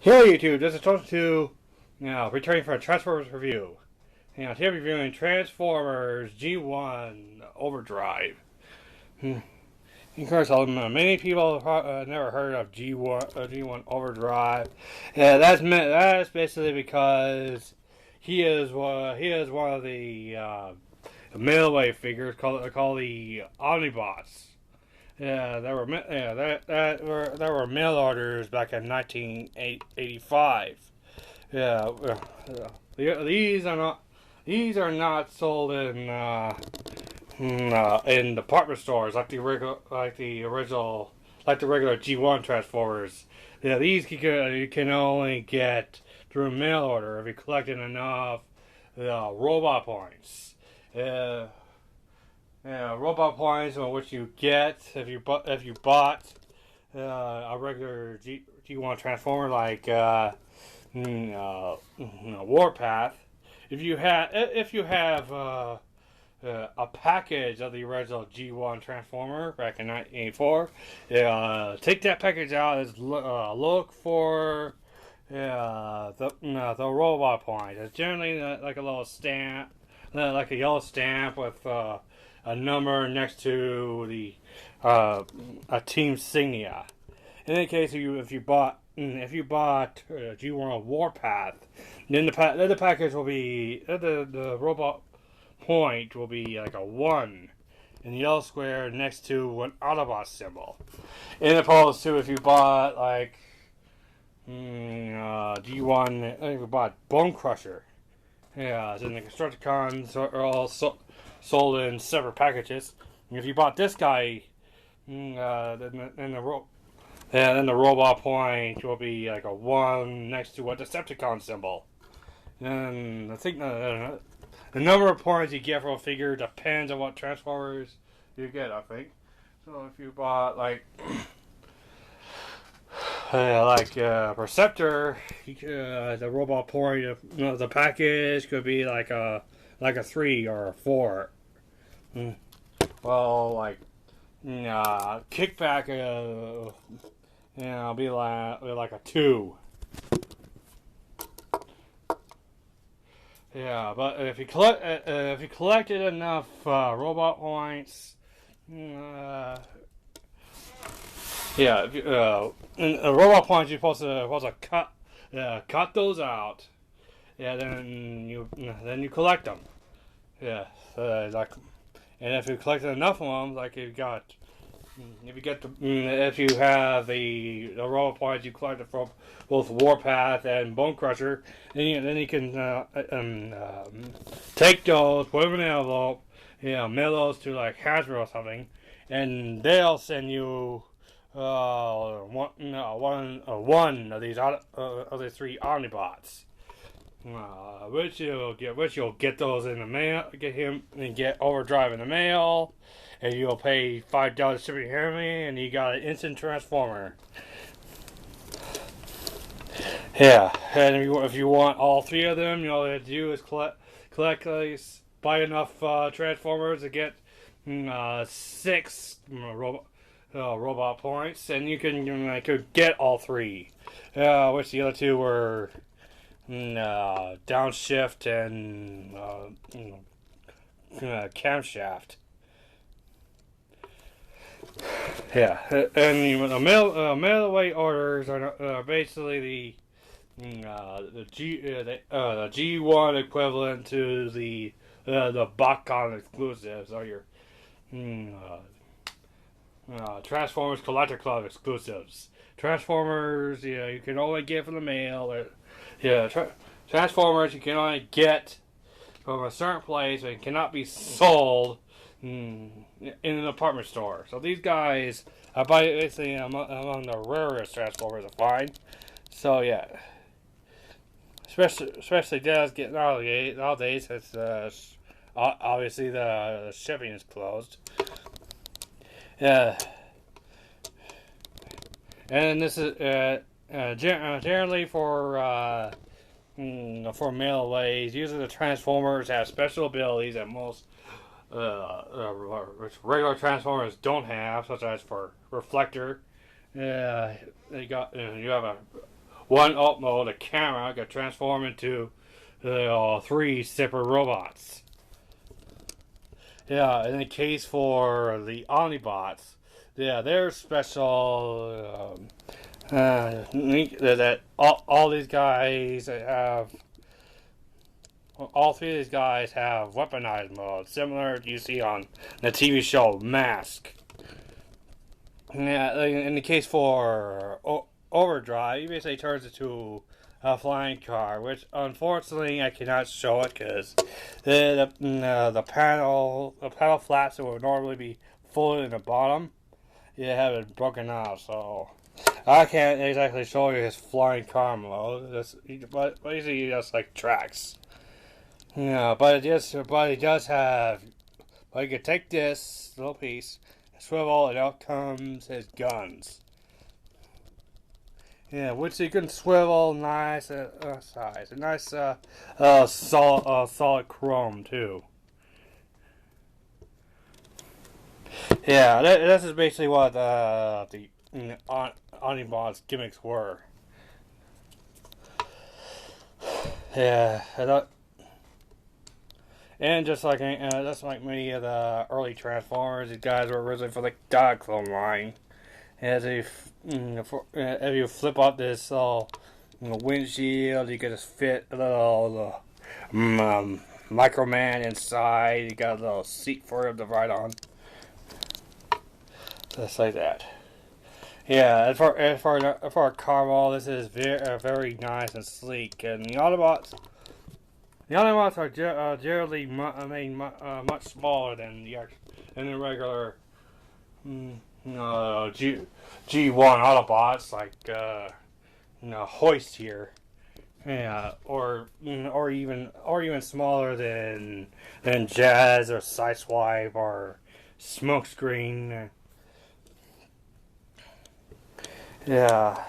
Hello YouTube, this is Toast2, returning for a Transformers review. Today I'm reviewing Transformers G1 Overdrive. Of course, many people have never heard of G1 Overdrive. Yeah, that's basically because he is one of the mailway figures called the Omnibots. Yeah, there were mail orders back in 1985. Yeah, these are not sold in department stores like the regular G1 Transformers. Yeah, these you can only get through mail order if you collected enough robot points. Uh, Robot points, which you get if you bought a regular G1 Transformer like Warpath. If you have a package of the original G1 Transformer back in 1984, take that package out and look for the robot point. It's generally like a little stamp, like a yellow stamp with a number next to the a team insignia. In any case, if you bought G1 Warpath, then the package will be the robot point will be like a 1 in the yellow square next to an Autobot symbol. In opposed to if you bought like G1, if you bought Bone Crusher. Yeah, then the Constructicons are all sold in separate packages. And if you bought this guy, then the robot point will be like a 1 next to a Decepticon symbol. And I think the number of points you get from a figure depends on what Transformers you get, I think. So if you bought like Perceptor, the robot point of the package could be like a 3 or a 4. Well, like Kickback, be like a 2. Yeah, but if you collected enough robot points, robot points you're supposed to cut those out. Yeah, then you collect them. Yeah, and if you collected enough of them, like if you have the robot points you collected from both Warpath and Bone Crusher, then you can take those, put them in an envelope, mail those to like Hasbro or something, and they'll send you one of these 3 Omnibots. Which you'll get those in the mail, get Overdrive in the mail, and you'll pay $5 shipping handling, and you got an instant Transformer. Yeah, and if you want all 3 of them, all you have to do is collect buy enough Transformers to get 6 robot points, and you could get all 3. Which the other 2 were downshift and camshaft. Yeah, and the mail away orders are basically the G1 equivalent to the BotCon exclusives, or your Transformers Collector Club exclusives. Transformers, you can only get from the mail. Transformers you can only get from a certain place and cannot be sold in an department store. So these guys are basically among the rarest Transformers to find. So yeah, especially nowadays, since obviously the shipping is closed. Yeah, and this is generally for mail-aways. Usually the Transformers have special abilities that most regular Transformers don't have, such as for Reflector. You have a one up mode, the camera got transformed into 3 separate robots. Yeah, in the case for the Omnibots, yeah, they're special. That all these guys have. All 3 of these guys have weaponized mode, similar to you see on the TV show Mask. Yeah, in the case for Overdrive, he basically turns into a flying car, which unfortunately I cannot show it because the panel flaps that would normally be full in the bottom, have it broken off, so I can't exactly show you his flying car mode. But basically, he just like tracks. Yeah, but he does have. But you can take this little piece, swivel, and out comes his guns. Yeah, which you can swivel nice size, a nice solid chrome too. Yeah, this is basically what the Omnibots gimmicks were. Yeah, and just like many of the early Transformers, these guys were originally for the Diaclone line. As if you flip up this windshield, you can just fit a little Microman inside. You got a little seat for him to ride on, just like that. Yeah, as for a car model, this is very nice and sleek. And the Autobots are generally made much smaller than the regular G1 Autobots, like Hoist here. Yeah, or even smaller than Jazz or Sideswipe or Smokescreen. Yeah.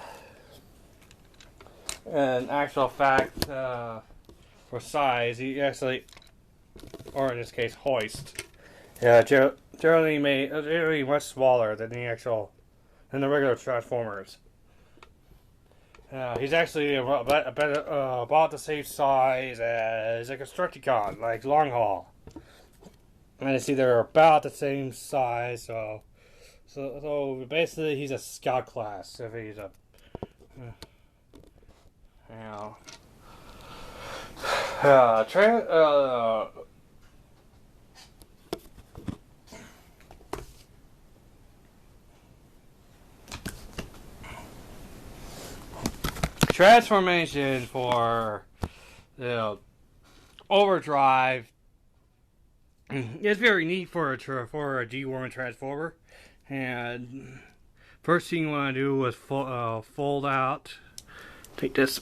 In actual fact, for size, he actually, or in this case, Hoist. Yeah, generally much smaller than the regular Transformers. He's actually about the same size as a Constructicon, like Long Haul. And you see they're about the same size, so basically he's a scout class. If he's a, transformation for Overdrive is very neat for a G1 Transformer. And first thing you want to do is fold out. Take this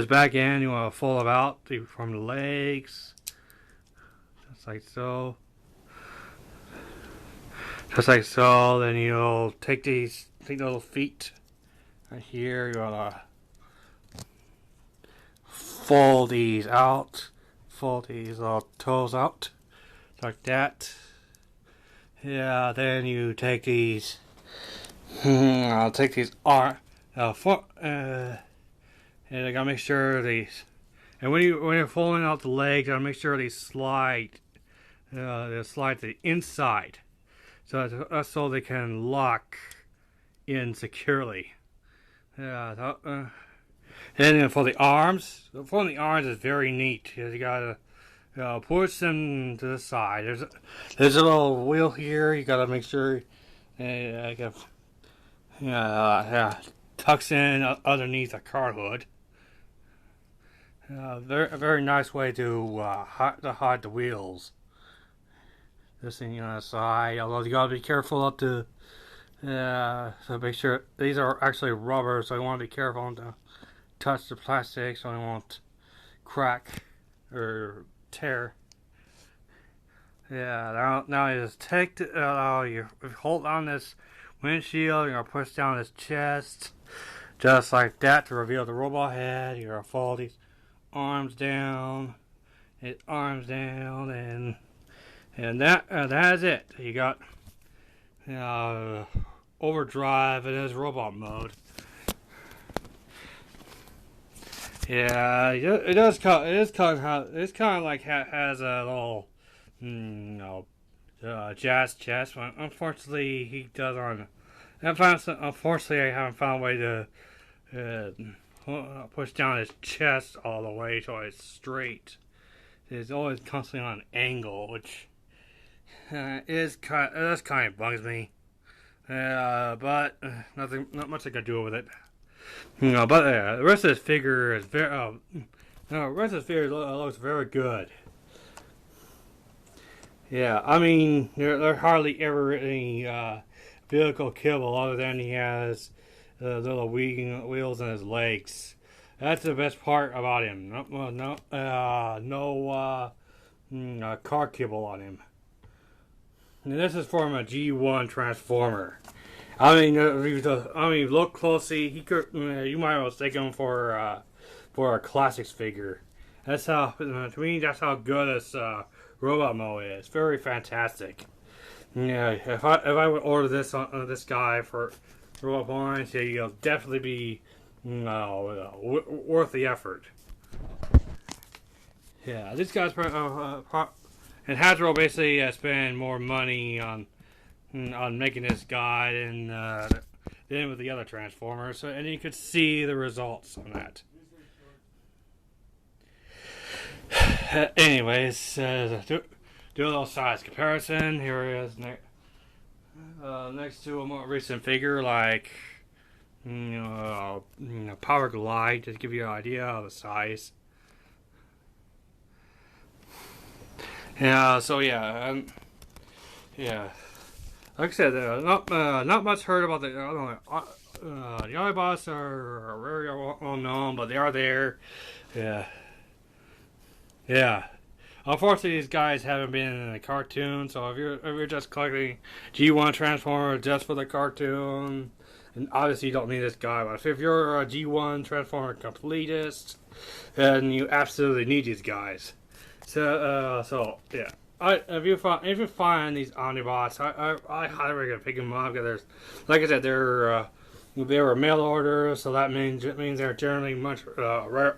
back end. You want to fold it out from the legs, just like so. Just like so. Then you'll take the little feet right here. You want to fold these out. Fold these little toes out. Like that. Yeah, then you take these. I'll take these and I gotta make sure these. And when you're folding out the legs, gotta make sure they slide. They slide to the inside, so they can lock in securely. Yeah. And then for the arms, folding the arms is very neat. You gotta. Push them to the side. There's a little wheel here. You gotta make sure tucks in underneath a car hood. A very nice way to hide the wheels. This thing on the side. Although you gotta be careful not to. So make sure these are actually rubber, so you want to be careful not to touch the plastic, so it won't crack or tear. Yeah, now you just take you hold on this windshield, you're gonna push down his chest, just like that, to reveal the robot head. You're gonna fold his arms down, and that is it. You got Overdrive in his robot mode. Yeah, it does. It's kind of like has a little, jazz chest. But unfortunately, he does on. Unfortunately, I haven't found a way to push down his chest all the way so it's straight. It's always constantly on an angle, which that's kind of bugs me. But not much I can do with it. But the rest of this figure is very. The rest of the figure looks very good. Yeah, I mean, there hardly ever any vehicle kibble other than he has little wheels in his legs. That's the best part about him. No car kibble on him. And this is from a G1 Transformer. I mean, look closely. He could, you might mistake him for a classics figure. That's how, to me, that's how good this robot mode is. Very fantastic. Yeah, if I would order this guy for robot points, he'll definitely be worth the effort. Yeah, this guy's and Hasbro basically spend more money on making this guy than with the other Transformers, and you could see the results on that. Anyways, do a little size comparison. Here he is next to a more recent figure like Power Glide, just to give you an idea of the size. Yeah, so yeah, yeah. Like I said, not much heard about the Autobots are very well known, but they are there. Yeah, yeah. Unfortunately, these guys haven't been in the cartoon, so if you're just collecting G1 Transformers just for the cartoon, and obviously you don't need this guy. But if you're a G1 Transformer completist, then you absolutely need these guys. So yeah. If you find these Omnibots, I highly recommend picking them up because like I said, they were mail orders, so that means they're generally much rarer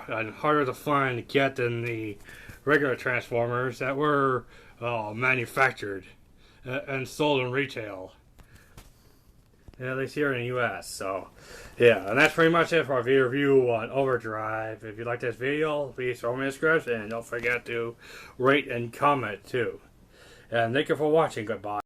and harder to find and get than the regular Transformers that were manufactured and sold in retail. At least here in the U.S. So, yeah, and that's pretty much it for our video review on Overdrive. If you like this video, please throw me a subscribe and don't forget to rate and comment too. And thank you for watching. Goodbye.